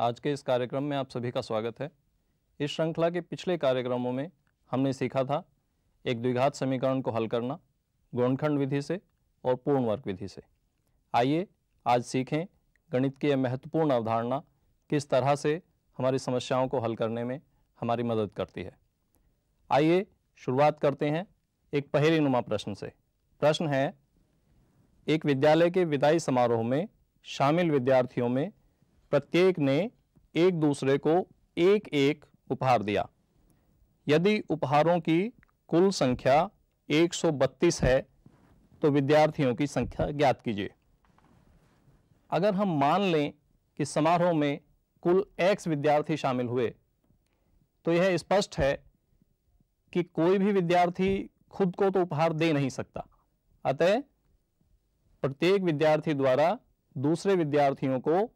आज के इस कार्यक्रम में आप सभी का स्वागत है। इस श्रृंखला के पिछले कार्यक्रमों में हमने सीखा था एक द्विघात समीकरण को हल करना गुणनखंड विधि से और पूर्ण वर्ग विधि से। आइए आज सीखें गणित की यह महत्वपूर्ण अवधारणा किस तरह से हमारी समस्याओं को हल करने में हमारी मदद करती है। आइए शुरुआत करते हैं एक पहेलीनुमा प्रश्न से। प्रश्न है, एक विद्यालय के विदाई समारोह में शामिल विद्यार्थियों में प्रत्येक ने एक दूसरे को एक एक उपहार दिया। यदि उपहारों की कुल संख्या 132 है तो विद्यार्थियों की संख्या ज्ञात कीजिए। अगर हम मान लें कि समारोह में कुल x विद्यार्थी शामिल हुए तो यह स्पष्ट है कि कोई भी विद्यार्थी खुद को तो उपहार दे नहीं सकता। अतः प्रत्येक विद्यार्थी द्वारा दूसरे विद्यार्थियों को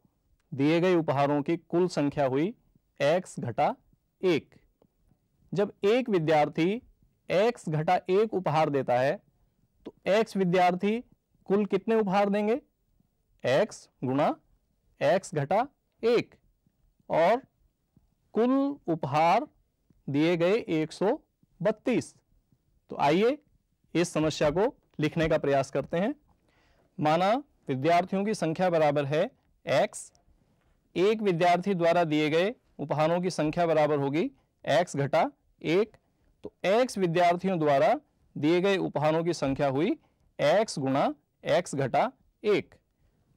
दिए गए उपहारों की कुल संख्या हुई x घटा 1। जब एक विद्यार्थी x घटा 1 उपहार देता है तो x विद्यार्थी कुल कितने उपहार देंगे? x गुणा x घटा 1 और कुल उपहार दिए गए 132। तो आइए इस समस्या को लिखने का प्रयास करते हैं। माना विद्यार्थियों की संख्या बराबर है x, एक विद्यार्थी द्वारा दिए गए उपहारों की संख्या बराबर होगी x घटा 1। तो x विद्यार्थियों द्वारा दिए गए उपहारों की संख्या हुई x गुणा x घटा 1।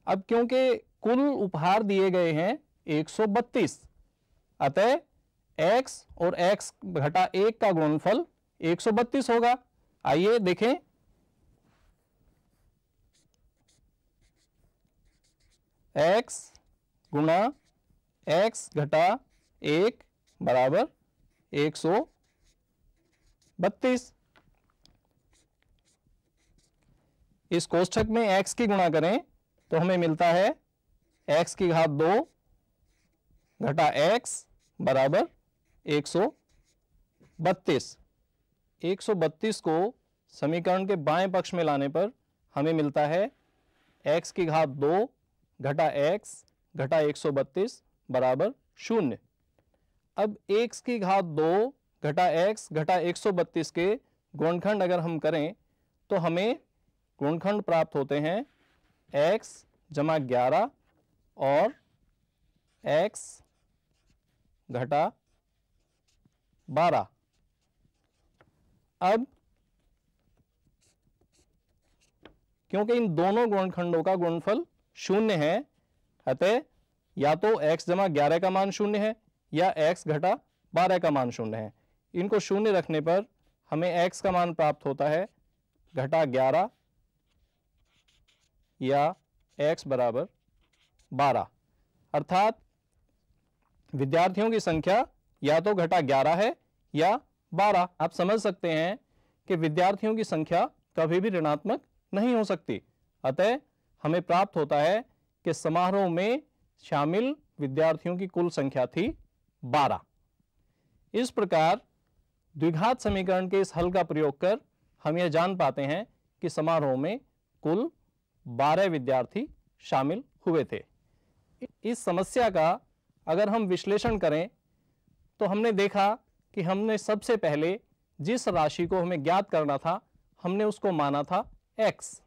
अब क्योंकि कुल उपहार दिए गए हैं 132, अतः x और x घटा 1 का गुणनफल 132 होगा। आइए देखें। x गुणा x घटा 1 बराबर 132। इस कोष्ठक में x की गुणा करें तो हमें मिलता है x की घात 2 घटा x बराबर 132। 132 को समीकरण के बाएं पक्ष में लाने पर हमें मिलता है x की घात 2 घटा x घटा 132 बराबर 0। अब x की घात 2 घटा x घटा 132 के गुणनखंड अगर हम करें तो हमें गुणनखंड प्राप्त होते हैं x जमा 11 और x घटा 12। अब क्योंकि इन दोनों गुणनखंडों का गुणनफल 0 है, अतः या तो x जमा 11 का मान 0 है या x घटा 12 का मान 0 है। इनको 0 रखने पर हमें x का मान प्राप्त होता है घटा 11 या x बराबर 12। अर्थात विद्यार्थियों की संख्या या तो घटा 11 है या 12। आप समझ सकते हैं कि विद्यार्थियों की संख्या कभी भी ऋणात्मक नहीं हो सकती। अतः हमें प्राप्त होता है कि समारोह में शामिल विद्यार्थियों की कुल संख्या थी 12। इस प्रकार द्विघात समीकरण के इस हल का प्रयोग कर हम यह जान पाते हैं कि समारोह में कुल 12 विद्यार्थी शामिल हुए थे। इस समस्या का अगर हम विश्लेषण करें तो हमने देखा कि हमने सबसे पहले जिस राशि को हमें ज्ञात करना था हमने उसको माना था x,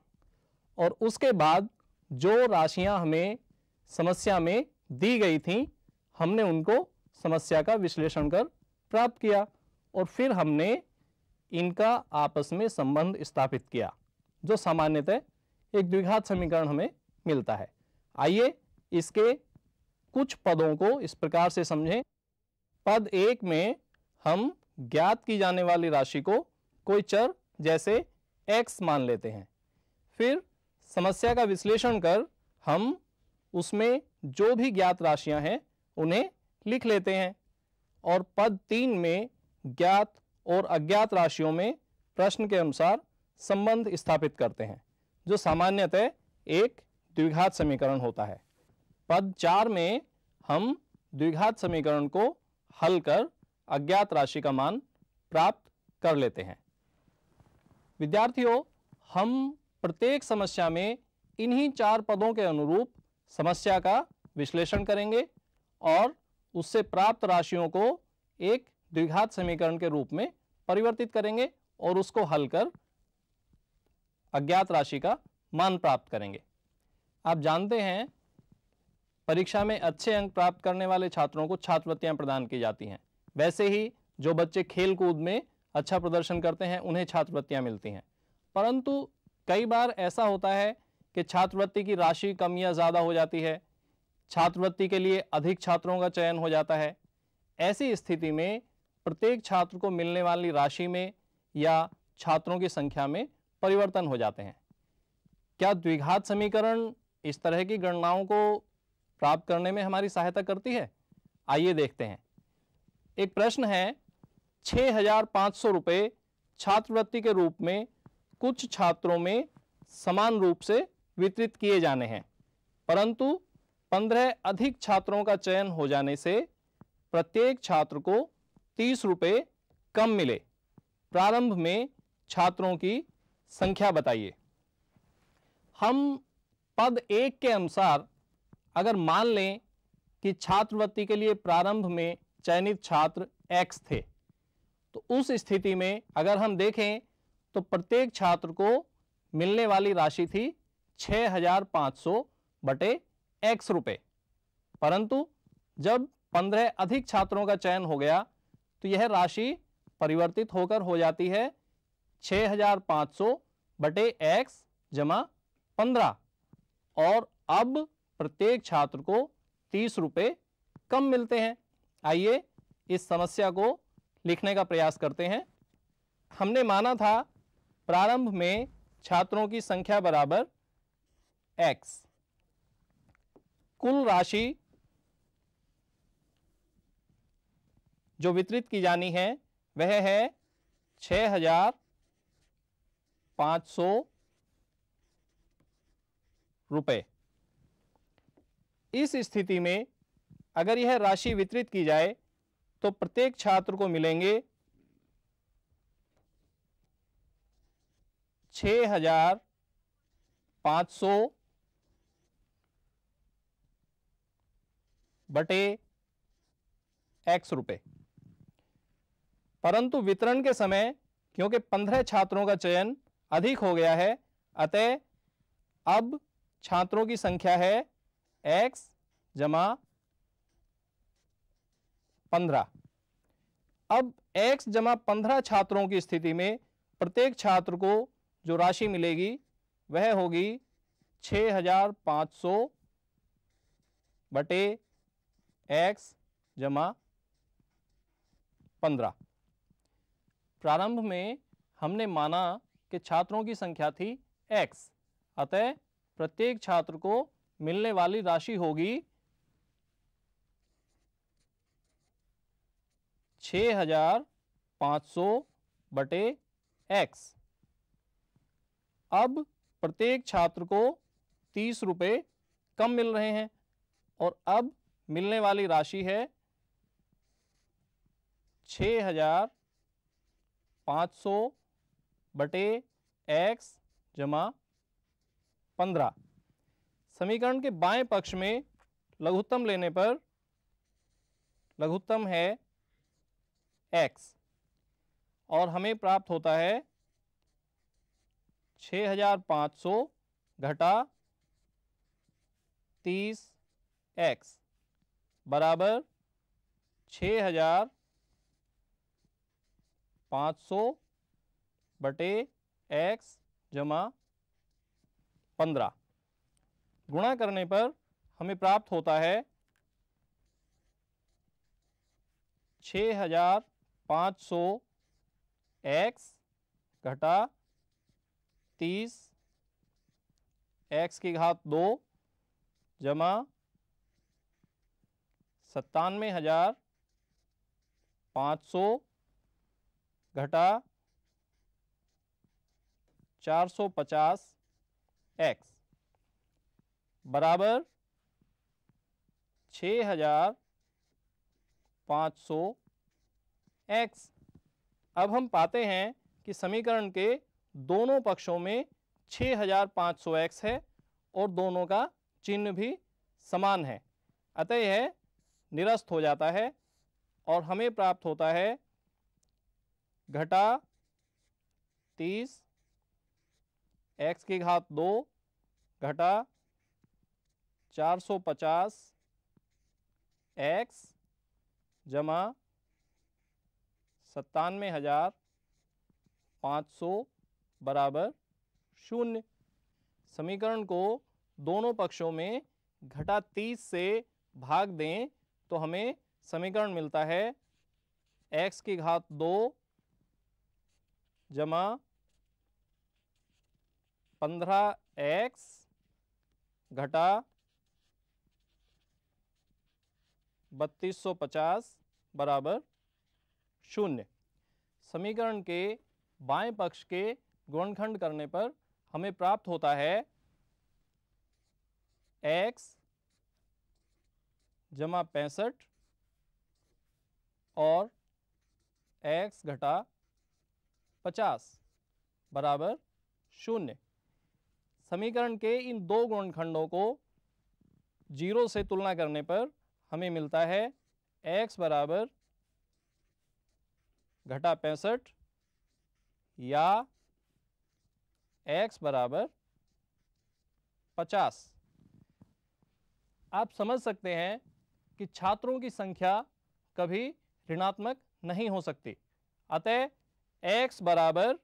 और उसके बाद जो राशियां हमें समस्या में दी गई थीं हमने उनको समस्या का विश्लेषण कर प्राप्त किया और फिर हमने इनका आपस में संबंध स्थापित किया जो सामान्यतः एक द्विघात समीकरण हमें मिलता है। आइए इसके कुछ पदों को इस प्रकार से समझें। पद 1 में हम ज्ञात की जाने वाली राशि को कोई चर जैसे x मान लेते हैं। फिर समस्या का विश्लेषण कर हम उसमें जो भी ज्ञात राशियां हैं उन्हें लिख लेते हैं और पद 3 में ज्ञात और अज्ञात राशियों में प्रश्न के अनुसार संबंध स्थापित करते हैं जो सामान्यतः एक द्विघात समीकरण होता है। पद 4 में हम द्विघात समीकरण को हल कर अज्ञात राशि का मान प्राप्त कर लेते हैं। विद्यार्थियों, हम प्रत्येक समस्या में इन्हीं 4 पदों के अनुरूप समस्या का विश्लेषण करेंगे और उससे प्राप्त राशियों को एक द्विघात समीकरण के रूप में परिवर्तित करेंगे और उसको हल कर अज्ञात राशि का मान प्राप्त करेंगे। आप जानते हैं परीक्षा में अच्छे अंक प्राप्त करने वाले छात्रों को छात्रवृत्तियां प्रदान की जाती हैं। वैसे ही जो बच्चे खेल कूद में अच्छा प्रदर्शन करते हैं उन्हें छात्रवृत्तियां मिलती हैं। परंतु कई बार ऐसा होता है कि छात्रवृत्ति की राशि कम या ज़्यादा हो जाती है, छात्रवृत्ति के लिए अधिक छात्रों का चयन हो जाता है। ऐसी स्थिति में प्रत्येक छात्र को मिलने वाली राशि में या छात्रों की संख्या में परिवर्तन हो जाते हैं। क्या द्विघात समीकरण इस तरह की गणनाओं को प्राप्त करने में हमारी सहायता करती है? आइए देखते हैं। एक प्रश्न है, 6,500 रुपये छात्रवृत्ति के रूप में कुछ छात्रों में समान रूप से वितरित किए जाने हैं, परंतु 15 अधिक छात्रों का चयन हो जाने से प्रत्येक छात्र को 30 रुपये कम मिले। प्रारंभ में छात्रों की संख्या बताइए। हम पद 1 के अनुसार अगर मान लें कि छात्रवृत्ति के लिए प्रारंभ में चयनित छात्र X थे, तो उस स्थिति में अगर हम देखें तो प्रत्येक छात्र को मिलने वाली राशि थी 6,500 बटे X रुपये। परंतु जब 15 अधिक छात्रों का चयन हो गया तो यह राशि परिवर्तित होकर हो जाती है 6,500 बटे X जमा 15 और अब प्रत्येक छात्र को 30 रुपये कम मिलते हैं। आइए इस समस्या को लिखने का प्रयास करते हैं। हमने माना था प्रारंभ में छात्रों की संख्या बराबर X, कुल राशि जो वितरित की जानी है वह है 6,500 रुपये। इस स्थिति में अगर यह राशि वितरित की जाए तो प्रत्येक छात्र को मिलेंगे 6,500 बटे X रुपये। परंतु वितरण के समय क्योंकि 15 छात्रों का चयन अधिक हो गया है, अतः अब छात्रों की संख्या है X जमा 15। अब X जमा 15 छात्रों की स्थिति में प्रत्येक छात्र को जो राशि मिलेगी वह होगी 6,500 बटे X जमा 15। प्रारंभ में हमने माना कि छात्रों की संख्या थी X, अतः प्रत्येक छात्र को मिलने वाली राशि होगी 6,500 बटे X। अब प्रत्येक छात्र को 30 रुपये कम मिल रहे हैं और अब मिलने वाली राशि है 6,500 बटे X जमा 15। समीकरण के बाएं पक्ष में लघुत्तम लेने पर लघुत्तम है X और हमें प्राप्त होता है 6,500 घटा 30X बराबर 6,500 बटे X जमा 15। गुणा करने पर हमें प्राप्त होता है 6,500 X घटा 30 X की घात 2 जमा 97,500 घटा 450 X बराबर 6,500 X। अब हम पाते हैं कि समीकरण के दोनों पक्षों में 6,500 X है और दोनों का चिन्ह भी समान है, अतः यह निरस्त हो जाता है और हमें प्राप्त होता है घटा 30 x की घात 2 घटा 450 x जमा 97,500 बराबर 0। समीकरण को दोनों पक्षों में घटा 30 से भाग दें तो हमें समीकरण मिलता है x की घात 2 जमा 15x घटा 3250 बराबर 0। समीकरण के बाएं पक्ष के गुणनखंड करने पर हमें प्राप्त होता है x जमा 65 और x घटा 50 बराबर 0। समीकरण के इन दो गुणनखंडों को 0 से तुलना करने पर हमें मिलता है x बराबर घटा 65 या x बराबर 50। आप समझ सकते हैं कि छात्रों की संख्या कभी ऋणात्मक नहीं हो सकती, अतः x बराबर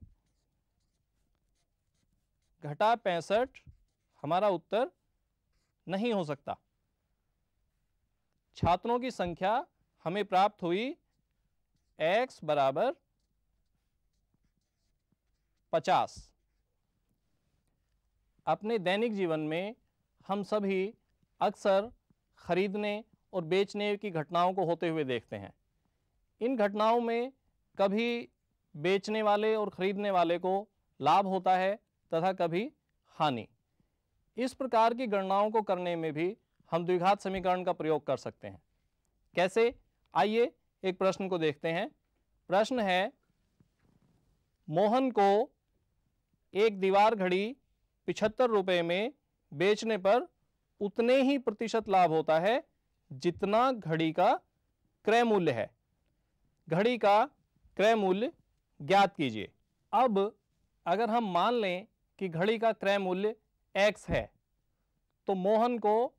घटा 65 हमारा उत्तर नहीं हो सकता। छात्रों की संख्या हमें प्राप्त हुई x बराबर 50। अपने दैनिक जीवन में हम सभी अक्सर खरीदने और बेचने की घटनाओं को होते हुए देखते हैं। इन घटनाओं में कभी बेचने वाले और खरीदने वाले को लाभ होता है तथा कभी हानि। इस प्रकार की गणनाओं को करने में भी हम द्विघात समीकरण का प्रयोग कर सकते हैं। कैसे? आइए एक प्रश्न को देखते हैं। प्रश्न है, मोहन को एक दीवार घड़ी 75 रुपये में बेचने पर उतने ही प्रतिशत लाभ होता है जितना घड़ी का क्रय मूल्य है। घड़ी का क्रय मूल्य ज्ञात कीजिए। अब अगर हम मान लें कि घड़ी का क्रय मूल्य x है तो मोहन को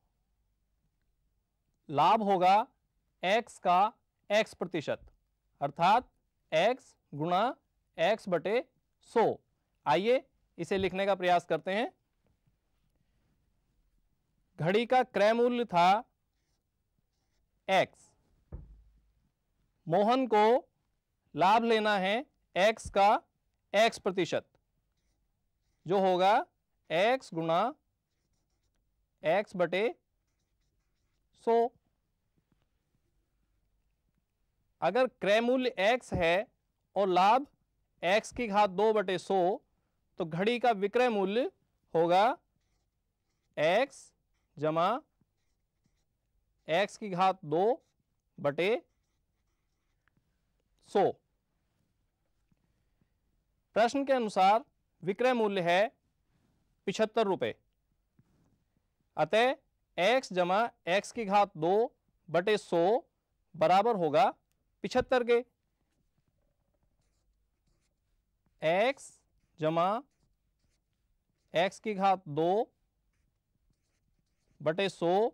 लाभ होगा x का x प्रतिशत, अर्थात x गुणा x बटे 100। आइए इसे लिखने का प्रयास करते हैं। घड़ी का क्रय मूल्य था x, मोहन को लाभ लेना है x का x प्रतिशत, जो होगा x गुणा x बटे 100। अगर क्रय मूल्य x है और लाभ x की घात 2 बटे 100 तो घड़ी का विक्रय मूल्य होगा x जमा x की घात 2 बटे 100। प्रश्न के अनुसार विक्रय मूल्य है 75 रुपये, अतः x जमा x की घात 2 बटे 100 बराबर होगा 75 के। x जमा x की घात 2 बटे 100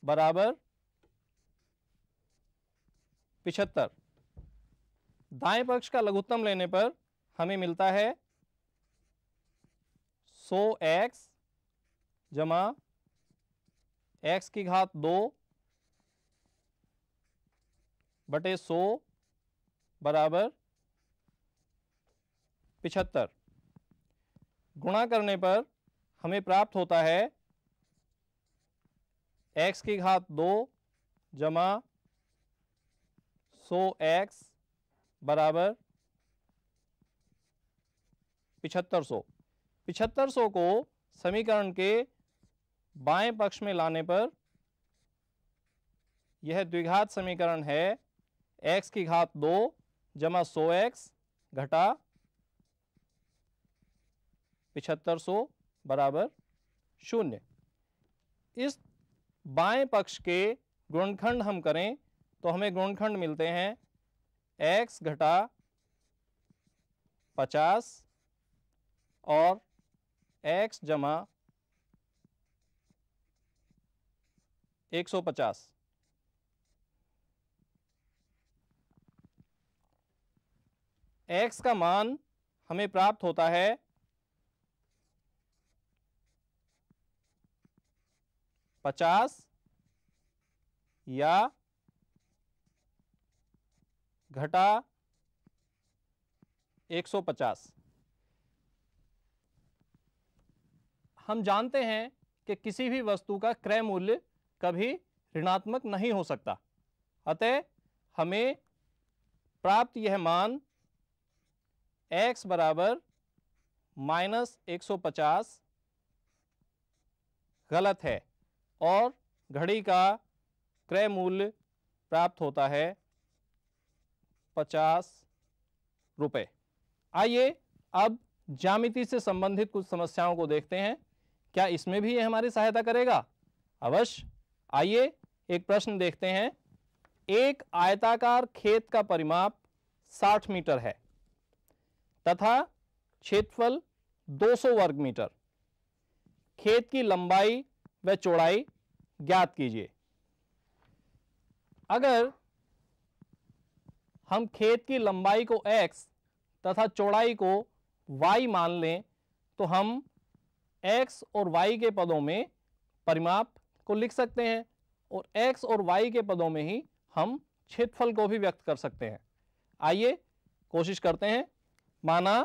बराबर 75। दाएं पक्ष का लघुत्तम लेने पर हमें मिलता है 100x जमा x की घात 2 बटे 100 बराबर 75। गुणा करने पर हमें प्राप्त होता है x की घात 2 जमा 100x बराबर 7500। 7500 को समीकरण के बाएं पक्ष में लाने पर यह द्विघात समीकरण है x की घात 2 जमा 100x घटा 7500 बराबर 0। इस बाएं पक्ष के गुणनखंड हम करें तो हमें गुणनखंड मिलते हैं x घटा 50 और x जमा 150। x का मान हमें प्राप्त होता है 50 या घटा 150। हम जानते हैं कि किसी भी वस्तु का क्रय मूल्य कभी ऋणात्मक नहीं हो सकता, अतः हमें प्राप्त यह मान x बराबर -150 गलत है और घड़ी का क्रय मूल्य प्राप्त होता है 50 रुपये। आइए अब ज्यामिति से संबंधित कुछ समस्याओं को देखते हैं। क्या इसमें भी यह हमारी सहायता करेगा? अवश्य। आइए एक प्रश्न देखते हैं। एक आयताकार खेत का परिमाप 60 मीटर है तथा क्षेत्रफल 200 वर्ग मीटर। खेत की लंबाई व चौड़ाई ज्ञात कीजिए। अगर हम खेत की लंबाई को x तथा चौड़ाई को y मान लें तो हम x और y के पदों में परिमाप को लिख सकते हैं और x और y के पदों में ही हम क्षेत्रफल को भी व्यक्त कर सकते हैं। आइए कोशिश करते हैं। माना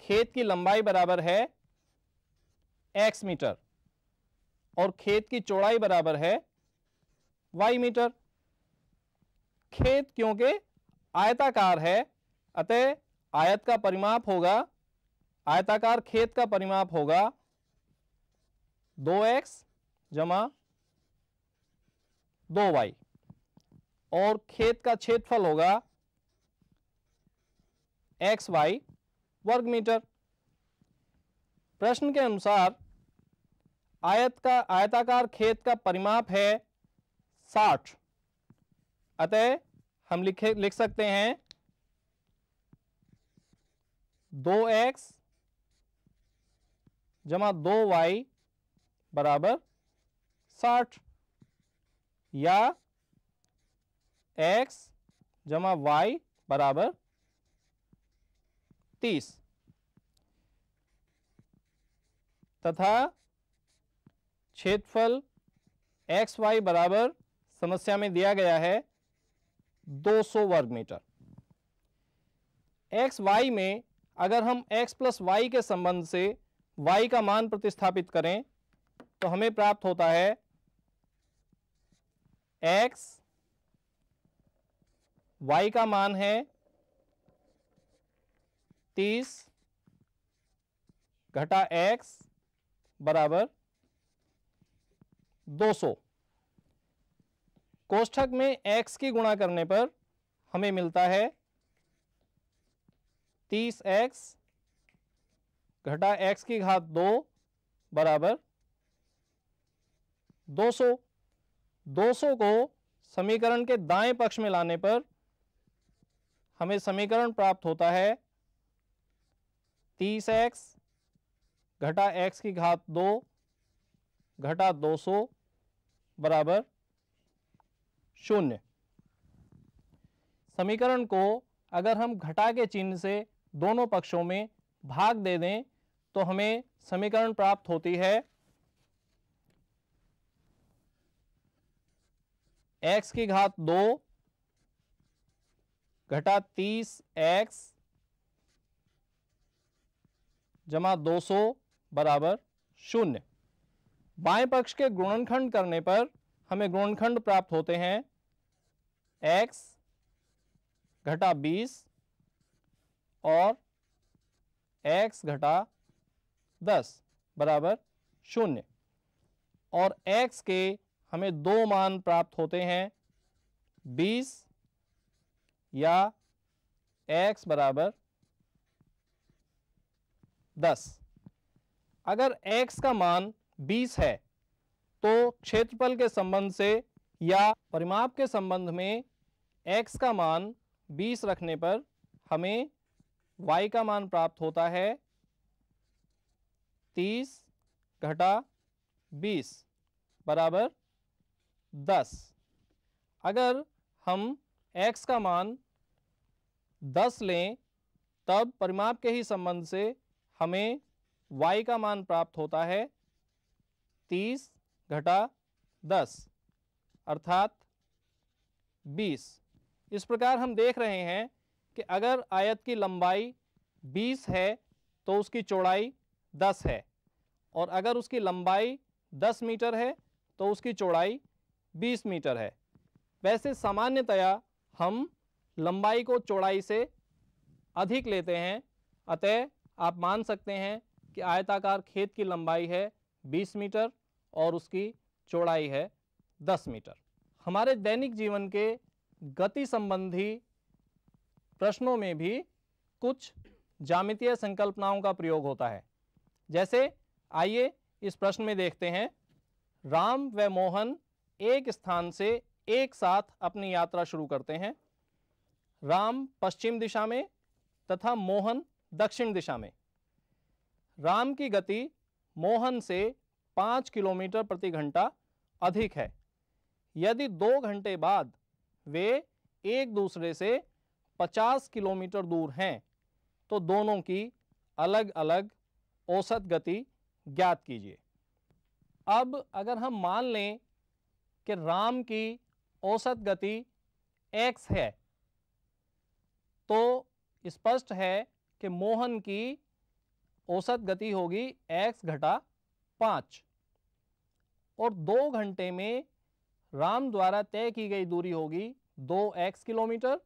खेत की लंबाई बराबर है x मीटर और खेत की चौड़ाई बराबर है y मीटर। खेत क्योंकि आयताकार है अतः आयत का परिमाप होगा, आयताकार खेत का परिमाप होगा 2x जमा 2y और खेत का क्षेत्रफल होगा xy वर्ग मीटर। प्रश्न के अनुसार आयताकार खेत का परिमाप है 60, अतः हम लिख सकते हैं 2x जमा 2y बराबर 60 या x जमा y बराबर 30 तथा क्षेत्रफल एक्स वाई बराबर समस्या में दिया गया है 200 वर्ग मीटर। एक्स वाई में अगर हम x प्लस वाई के संबंध से y का मान प्रतिस्थापित करें तो हमें प्राप्त होता है x, y का मान है 30 घटा x बराबर 200। कोष्ठक में x की गुणा करने पर हमें मिलता है 30x घटा x की घात 2 बराबर 200। 200 को समीकरण के दाएं पक्ष में लाने पर हमें समीकरण प्राप्त होता है 30x घटा x की घात 2 घटा 200 बराबर 0। समीकरण को अगर हम घटा के चिन्ह से दोनों पक्षों में भाग दे दें तो हमें समीकरण प्राप्त होती है x की घात 2 घटा 30x जमा 200 बराबर 0। बाएं पक्ष के गुणनखंड करने पर हमें गुणनखंड प्राप्त होते हैं x घटा 20 और x घटा 10 बराबर 0 और x के हमें दो मान प्राप्त होते हैं 20 या x बराबर 10। अगर x का मान 20 है तो क्षेत्रफल के संबंध से या परिमाप के संबंध में x का मान 20 रखने पर हमें y का मान प्राप्त होता है 30 घटा 20 बराबर 10। अगर हम x का मान 10 लें तब परिमाप के ही संबंध से हमें y का मान प्राप्त होता है 30 घटा 10 अर्थात 20। इस प्रकार हम देख रहे हैं कि अगर आयत की लंबाई 20 है तो उसकी चौड़ाई 10 है, और अगर उसकी लंबाई 10 मीटर है तो उसकी चौड़ाई 20 मीटर है। वैसे सामान्यतया हम लंबाई को चौड़ाई से अधिक लेते हैं, अतः आप मान सकते हैं कि आयताकार खेत की लंबाई है 20 मीटर और उसकी चौड़ाई है 10 मीटर। हमारे दैनिक जीवन के गति संबंधी प्रश्नों में भी कुछ ज्यामितीय संकल्पनाओं का प्रयोग होता है। जैसे आइए इस प्रश्न में देखते हैं, राम व मोहन एक स्थान से एक साथ अपनी यात्रा शुरू करते हैं। राम पश्चिम दिशा में तथा मोहन दक्षिण दिशा में। राम की गति मोहन से 5 किलोमीटर प्रति घंटा अधिक है। यदि 2 घंटे बाद वे एक दूसरे से 50 किलोमीटर दूर हैं तो दोनों की अलग अलग औसत गति ज्ञात कीजिए। अब अगर हम मान लें कि राम की औसत गति x है तो स्पष्ट है कि मोहन की औसत गति होगी x घटा 5, और 2 घंटे में राम द्वारा तय की गई दूरी होगी 2x किलोमीटर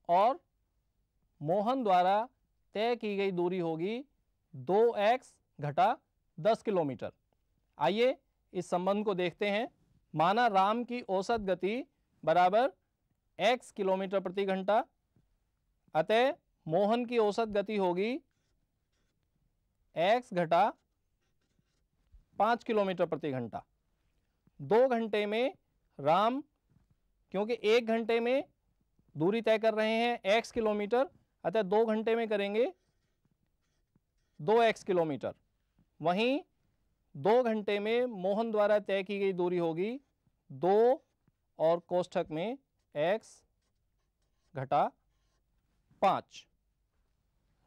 और मोहन द्वारा तय की गई दूरी होगी 2x घटा 10 किलोमीटर। आइए इस संबंध को देखते हैं। माना राम की औसत गति बराबर x किलोमीटर प्रति घंटा, अतः मोहन की औसत गति होगी x घटा 5 किलोमीटर प्रति घंटा। 2 घंटे में राम, क्योंकि 1 घंटे में दूरी तय कर रहे हैं x किलोमीटर, अतः 2 घंटे में करेंगे 2x किलोमीटर। वहीं 2 घंटे में मोहन द्वारा तय की गई दूरी होगी 2 और कोष्ठक में x घटा 5।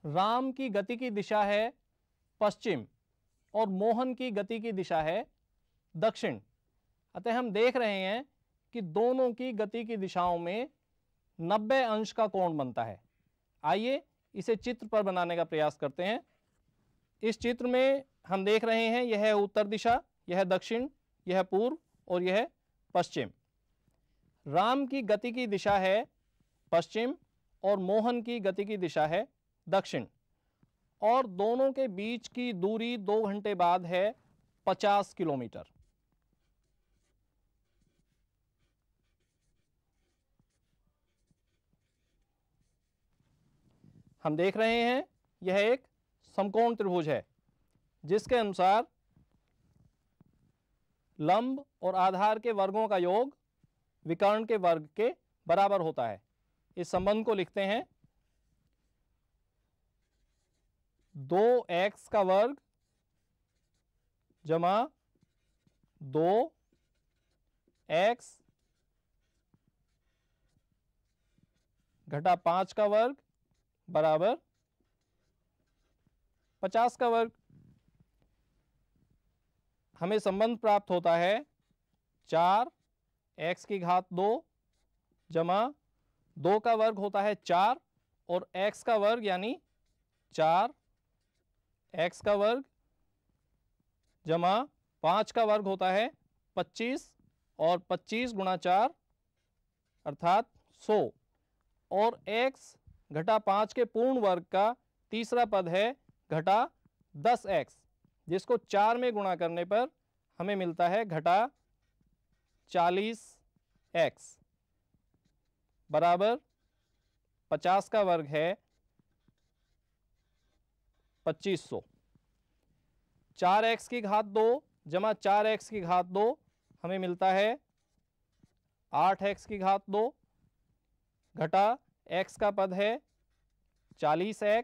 राम की गति की दिशा है पश्चिम और मोहन की गति की दिशा है दक्षिण, अतः हम देख रहे हैं कि दोनों की गति की दिशाओं में 90 अंश का कोण बनता है। आइए इसे चित्र पर बनाने का प्रयास करते हैं। इस चित्र में हम देख रहे हैं यह है उत्तर दिशा, यह दक्षिण, यह पूर्व और यह पश्चिम। राम की गति की दिशा है पश्चिम और मोहन की गति की दिशा है दक्षिण, और दोनों के बीच की दूरी 2 घंटे बाद है 50 किलोमीटर। हम देख रहे हैं यह एक समकोण त्रिभुज है जिसके अनुसार लंब और आधार के वर्गों का योग विकर्ण के वर्ग के बराबर होता है। इस संबंध को लिखते हैं 2x का वर्ग जमा 2x घटा 5 का वर्ग बराबर 50 का वर्ग। हमें संबंध प्राप्त होता है 4x की घात 2 जमा 2 का वर्ग होता है 4 और x का वर्ग यानी 4x का वर्ग जमा 5 का वर्ग होता है 25 और 25 गुणा 4 अर्थात 100, और x घटा 5 के पूर्ण वर्ग का तीसरा पद है घटा 10x, जिसको 4 में गुणा करने पर हमें मिलता है घटा 40x बराबर 50 का वर्ग है 2500। 4x की घात 2 जमा 4x की घात 2 हमें मिलता है 8x की घात 2 घटा x का पद है 40x,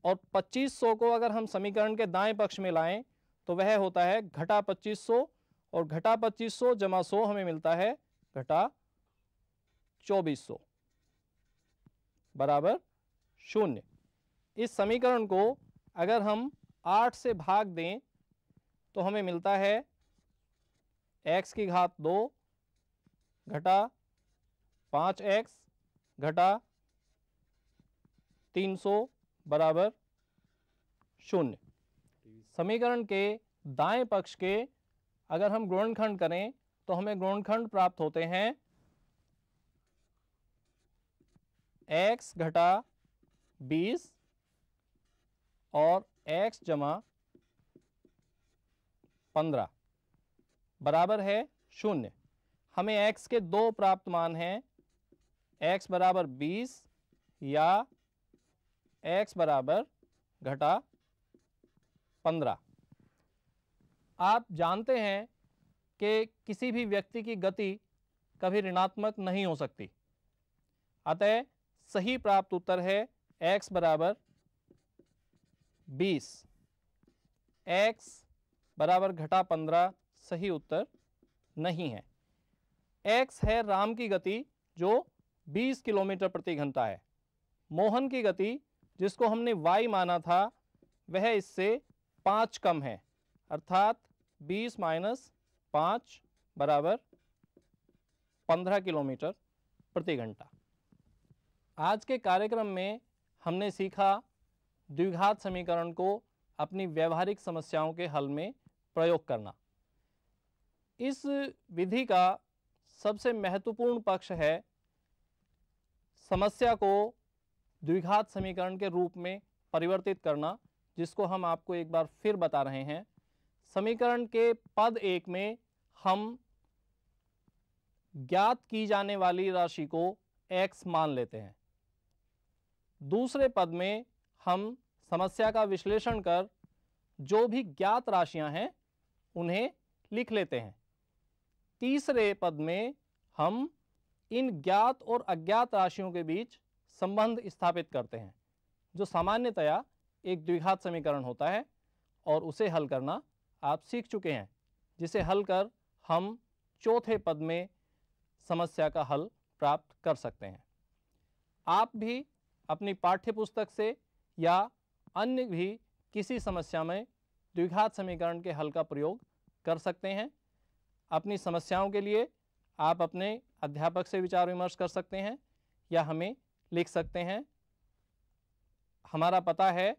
और 2500 को अगर हम समीकरण के दाएं पक्ष में लाएं तो वह होता है घटा 2500, और घटा 2500 जमा 100 हमें मिलता है घटा 2400 बराबर 0। इस समीकरण को अगर हम 8 से भाग दें तो हमें मिलता है x की घात 2 घटा 5x घटा 300 बराबर 0। समीकरण के दाएं पक्ष के अगर हम गुणनखंड करें तो हमें गुणनखंड प्राप्त होते हैं x घटा 20 और x जमा 15 बराबर है 0। हमें x के दो प्राप्त मान हैं, x बराबर 20 या x बराबर घटा 15। आप जानते हैं कि किसी भी व्यक्ति की गति कभी ऋणात्मक नहीं हो सकती, अतः सही प्राप्त उत्तर है x बराबर 20, x बराबर घटा 15 सही उत्तर नहीं है। x है राम की गति जो 20 किलोमीटर प्रति घंटा है। मोहन की गति जिसको हमने y माना था वह इससे 5 कम है, अर्थात 20 माइनस 5 बराबर 15 किलोमीटर प्रति घंटा। आज के कार्यक्रम में हमने सीखा द्विघात समीकरण को अपनी व्यवहारिक समस्याओं के हल में प्रयोग करना। इस विधि का सबसे महत्वपूर्ण पक्ष है समस्या को द्विघात समीकरण के रूप में परिवर्तित करना, जिसको हम आपको एक बार फिर बता रहे हैं। समीकरण के पद 1 में हम ज्ञात की जाने वाली राशि को x मान लेते हैं। दूसरे पद में हम समस्या का विश्लेषण कर जो भी ज्ञात राशियां हैं उन्हें लिख लेते हैं। तीसरे पद में हम इन ज्ञात और अज्ञात राशियों के बीच संबंध स्थापित करते हैं, जो सामान्यतया एक द्विघात समीकरण होता है, और उसे हल करना आप सीख चुके हैं, जिसे हल कर हम चौथे पद में समस्या का हल प्राप्त कर सकते हैं। आप भी अपनी पाठ्यपुस्तक से या अन्य भी किसी समस्या में द्विघात समीकरण के हल का प्रयोग कर सकते हैं। अपनी समस्याओं के लिए आप अपने अध्यापक से विचार विमर्श कर सकते हैं या हमें लिख सकते हैं। हमारा पता है